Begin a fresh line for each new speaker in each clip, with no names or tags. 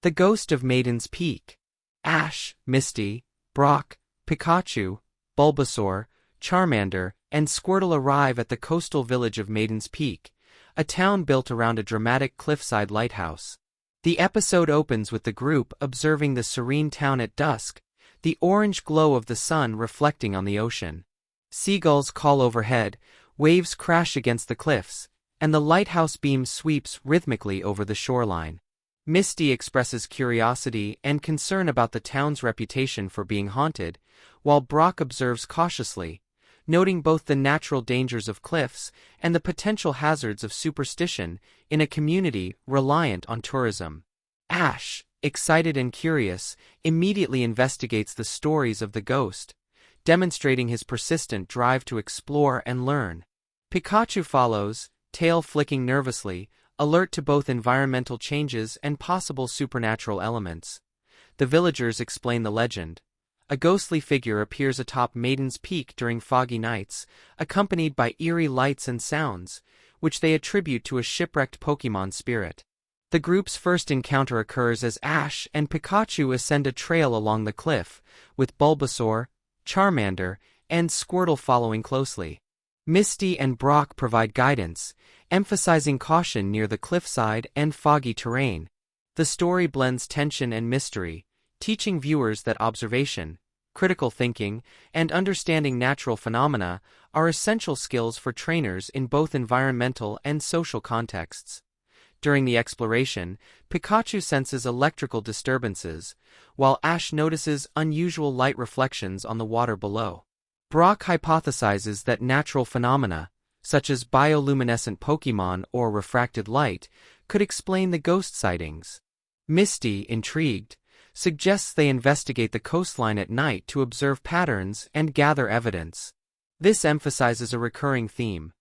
The Ghost of Maiden's Peak. Ash, Misty, Brock, Pikachu, Bulbasaur, Charmander, and Squirtle arrive at the coastal village of Maiden's Peak, a town built around a dramatic cliffside lighthouse. The episode opens with the group observing the serene town at dusk, the orange glow of the sun reflecting on the ocean. Seagulls call overhead, waves crash against the cliffs, and the lighthouse beam sweeps rhythmically over the shoreline. Misty expresses curiosity and concern about the town's reputation for being haunted, while Brock observes cautiously, noting both the natural dangers of cliffs and the potential hazards of superstition in a community reliant on tourism. Ash, excited and curious, immediately investigates the stories of the ghost, demonstrating his persistent drive to explore and learn. Pikachu follows, tail flicking nervously, alert to both environmental changes and possible supernatural elements. The villagers explain the legend. A ghostly figure appears atop Maiden's Peak during foggy nights, accompanied by eerie lights and sounds, which they attribute to a shipwrecked Pokémon spirit. The group's first encounter occurs as Ash and Pikachu ascend a trail along the cliff, with Bulbasaur, Charmander, and Squirtle following closely. Misty and Brock provide guidance, emphasizing caution near the cliffside and foggy terrain. The story blends tension and mystery, teaching viewers that observation, critical thinking, and understanding natural phenomena are essential skills for trainers in both environmental and social contexts. During the exploration, Pikachu senses electrical disturbances, while Ash notices unusual light reflections on the water below. Brock hypothesizes that natural phenomena, such as bioluminescent Pokémon or refracted light, could explain the ghost sightings. Misty, intrigued, suggests they investigate the coastline at night to observe patterns and gather evidence. This emphasizes a recurring theme.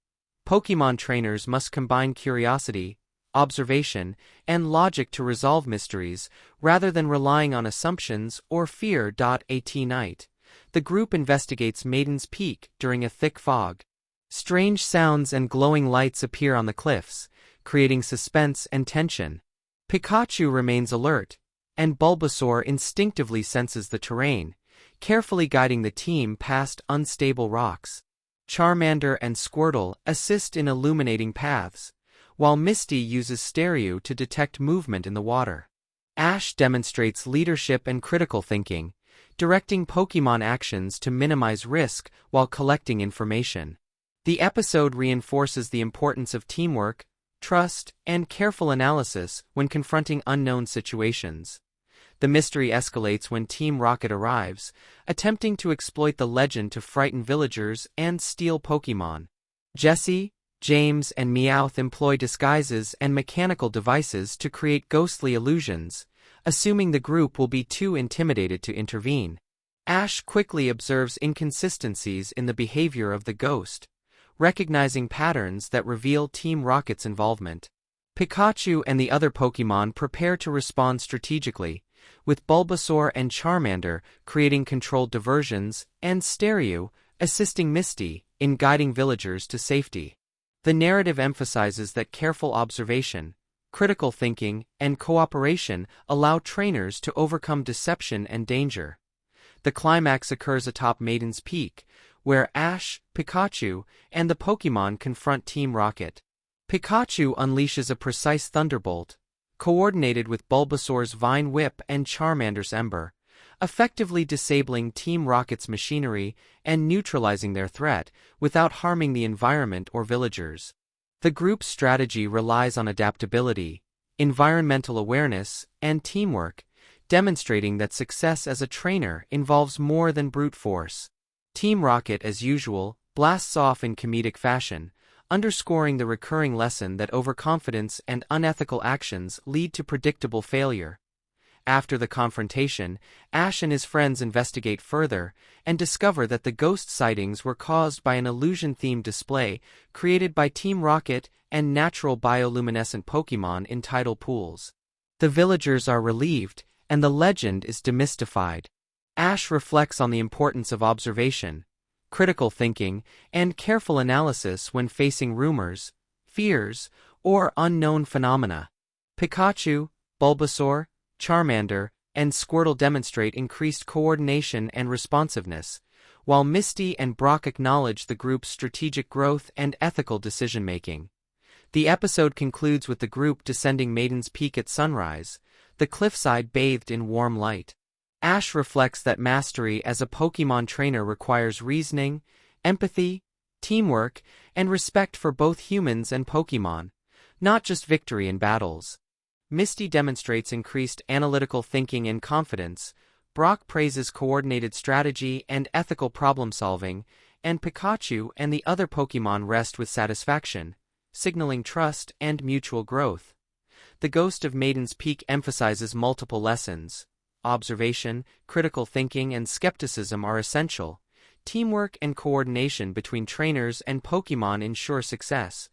Pokémon trainers must combine curiosity, observation, and logic to resolve mysteries, rather than relying on assumptions or fear. At night, the group investigates Maiden's Peak during a thick fog. Strange sounds and glowing lights appear on the cliffs, creating suspense and tension. Pikachu remains alert, and Bulbasaur instinctively senses the terrain, carefully guiding the team past unstable rocks. Charmander and Squirtle assist in illuminating paths, while Misty uses stereo to detect movement in the water. Ash demonstrates leadership and critical thinking, directing Pokémon actions to minimize risk while collecting information. The episode reinforces the importance of teamwork, trust, and careful analysis when confronting unknown situations. The mystery escalates when Team Rocket arrives, attempting to exploit the legend to frighten villagers and steal Pokémon. Jessie, James, and Meowth employ disguises and mechanical devices to create ghostly illusions, assuming the group will be too intimidated to intervene. Ash quickly observes inconsistencies in the behavior of the ghost, recognizing patterns that reveal Team Rocket's involvement. Pikachu and the other Pokémon prepare to respond strategically, with Bulbasaur and Charmander creating controlled diversions and Stereo assisting Misty in guiding villagers to safety. The narrative emphasizes that careful observation, critical thinking, and cooperation allow trainers to overcome deception and danger. The climax occurs atop Maiden's Peak, where Ash, Pikachu, and the Pokémon confront Team Rocket. Pikachu unleashes a precise thunderbolt, coordinated with Bulbasaur's Vine Whip and Charmander's Ember, effectively disabling Team Rocket's machinery and neutralizing their threat without harming the environment or villagers. The group's strategy relies on adaptability, environmental awareness, and teamwork, demonstrating that success as a trainer involves more than brute force. Team Rocket, as usual, blasts off in comedic fashion, underscoring the recurring lesson that overconfidence and unethical actions lead to predictable failure. After the confrontation, Ash and his friends investigate further and discover that the ghost sightings were caused by an illusion-themed display created by Team Rocket and natural bioluminescent Pokémon in tidal pools. The villagers are relieved, and the legend is demystified. Ash reflects on the importance of observation, critical thinking, and careful analysis when facing rumors, fears, or unknown phenomena. Pikachu, Bulbasaur, Charmander, and Squirtle demonstrate increased coordination and responsiveness, while Misty and Brock acknowledge the group's strategic growth and ethical decision-making. The episode concludes with the group descending Maiden's Peak at sunrise, the cliffside bathed in warm light. Ash reflects that mastery as a Pokémon trainer requires reasoning, empathy, teamwork, and respect for both humans and Pokémon, not just victory in battles. Misty demonstrates increased analytical thinking and confidence, Brock praises coordinated strategy and ethical problem-solving, and Pikachu and the other Pokémon rest with satisfaction, signaling trust and mutual growth. The Ghost of Maiden's Peak emphasizes multiple lessons. Observation, critical thinking, and skepticism are essential. Teamwork and coordination between trainers and Pokémon ensure success.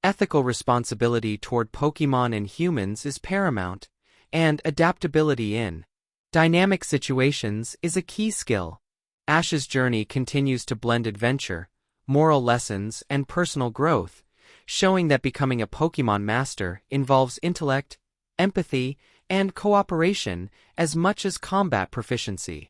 Ethical responsibility toward Pokémon and humans is paramount, and adaptability in dynamic situations is a key skill. Ash's journey continues to blend adventure, moral lessons, and personal growth, showing that becoming a Pokémon Master involves intellect, empathy, and cooperation as much as combat proficiency.